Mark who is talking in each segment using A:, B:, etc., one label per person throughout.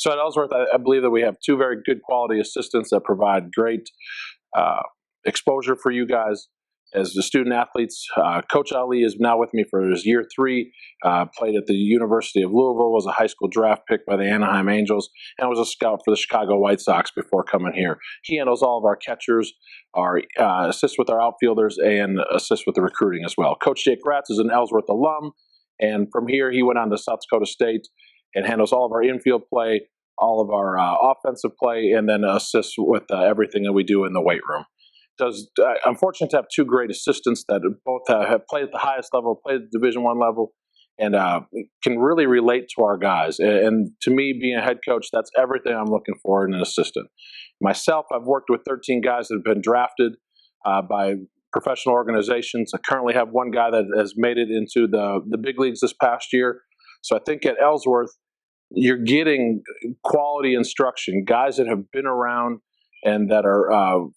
A: So at Ellsworth, I believe that we have two very good quality assistants that provide great exposure for you guys as the student athletes. Coach Ali is now with me for his year 3, played at the University of Louisville, was a high school draft pick by the Anaheim Angels, and was a scout for the Chicago White Sox before coming here. He handles all of our catchers, assists with our outfielders, and assists with the recruiting as well. Coach Jake Ratz is an Ellsworth alum, and from here he went on to South Dakota State and handles all of our infield play, all of our offensive play, and then assists with everything that we do in the weight room. I'm fortunate to have two great assistants that both have played at the highest level, played at the Division I level, and can really relate to our guys. And to me, being a head coach, that's everything I'm looking for in an assistant. Myself, I've worked with 13 guys that have been drafted by professional organizations. I currently have one guy that has made it into the big leagues this past year. So I think at Ellsworth, you're getting quality instruction, guys that have been around and that are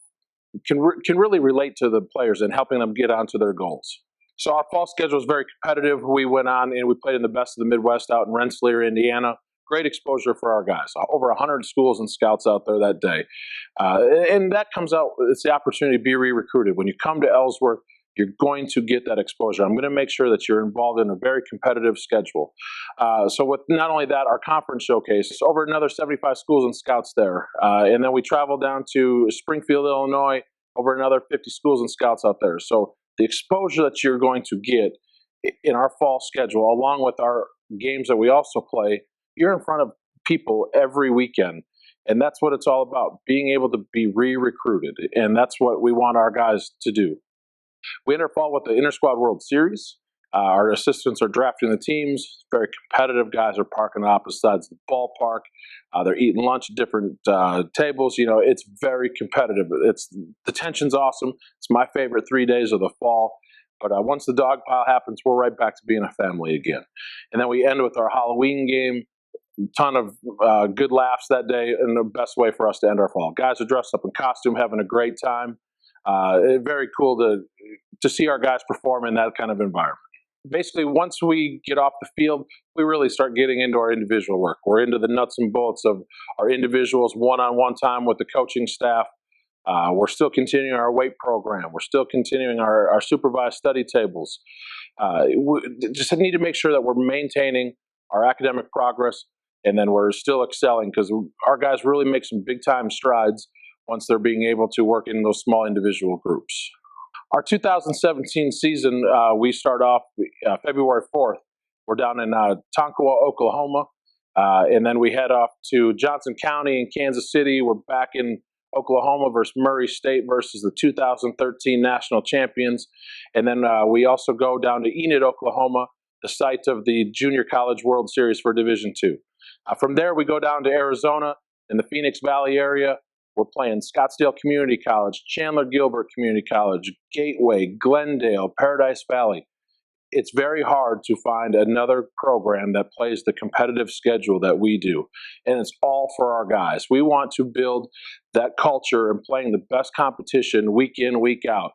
A: can really relate to the players and helping them get onto their goals. So our fall schedule is very competitive. We went on and we played in the best of the Midwest out in Rensselaer, Indiana. Great exposure for our guys. Over 100 schools and scouts out there that day. And that comes out, it's the opportunity to be re-recruited. When you come to Ellsworth, you're going to get that exposure. I'm going to make sure that you're involved in a very competitive schedule. So with not only that, our conference showcase, over another 75 schools and scouts there. And then we travel down to Springfield, Illinois, over another 50 schools and scouts out there. So the exposure that you're going to get in our fall schedule, along with our games that we also play, you're in front of people every weekend. And that's what it's all about, being able to be re-recruited. And that's what we want our guys to do. We enter fall with the Inter-Squad World Series. Our assistants are drafting the teams. Very competitive guys are parking opposite sides of the ballpark. They're eating lunch at different tables. You know, it's very competitive. The tension's awesome. It's my favorite 3 days of the fall. But once the dog pile happens, we're right back to being a family again. And then we end with our Halloween game. Ton of good laughs that day, and the best way for us to end our fall. Guys are dressed up in costume, having a great time. Very cool to see our guys perform in that kind of environment. Basically, once we get off the field, we really start getting into our individual work. We're into the nuts and bolts of our individuals, one-on-one time with the coaching staff. We're still continuing our weight program. We're still continuing our supervised study tables. We just need to make sure that we're maintaining our academic progress, and then we're still excelling, because our guys really make some big-time strides once they're being able to work in those small individual groups. Our 2017 season, we start off February 4th. We're down in Tonkawa, Oklahoma, and then we head off to Johnson County in Kansas City. We're back in Oklahoma versus Murray State versus the 2013 national champions. And then we also go down to Enid, Oklahoma, the site of the Junior College World Series for Division II. From there, we go down to Arizona in the Phoenix Valley area. We're playing Scottsdale Community College, Chandler Gilbert Community College, Gateway, Glendale, Paradise Valley. It's very hard to find another program that plays the competitive schedule that we do, and it's all for our guys. We want to build that culture and playing the best competition week in, week out.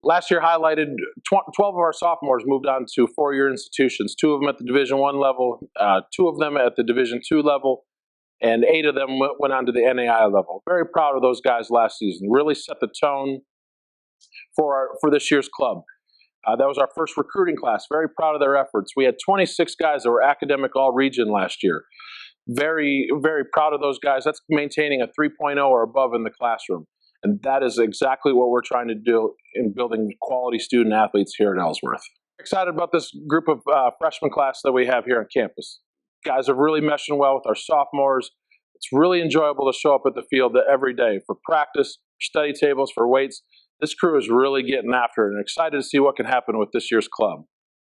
A: Last year highlighted 12 of our sophomores moved on to 4-year institutions, 2 of them at the Division I level, 2 of them at the Division II level, and 8 of them went on to the NAI level. Very proud of those guys last season. Really set the tone for this year's club. That was our first recruiting class. Very proud of their efforts. We had 26 guys that were academic all-region last year. Very, very proud of those guys. That's maintaining a 3.0 or above in the classroom. And that is exactly what we're trying to do in building quality student athletes here at Ellsworth. Excited about this group of freshman class that we have here on campus. Guys are really meshing well with our sophomores. It's really enjoyable to show up at the field every day for practice, study tables, for weights. This crew is really getting after it and excited to see what can happen with this year's club.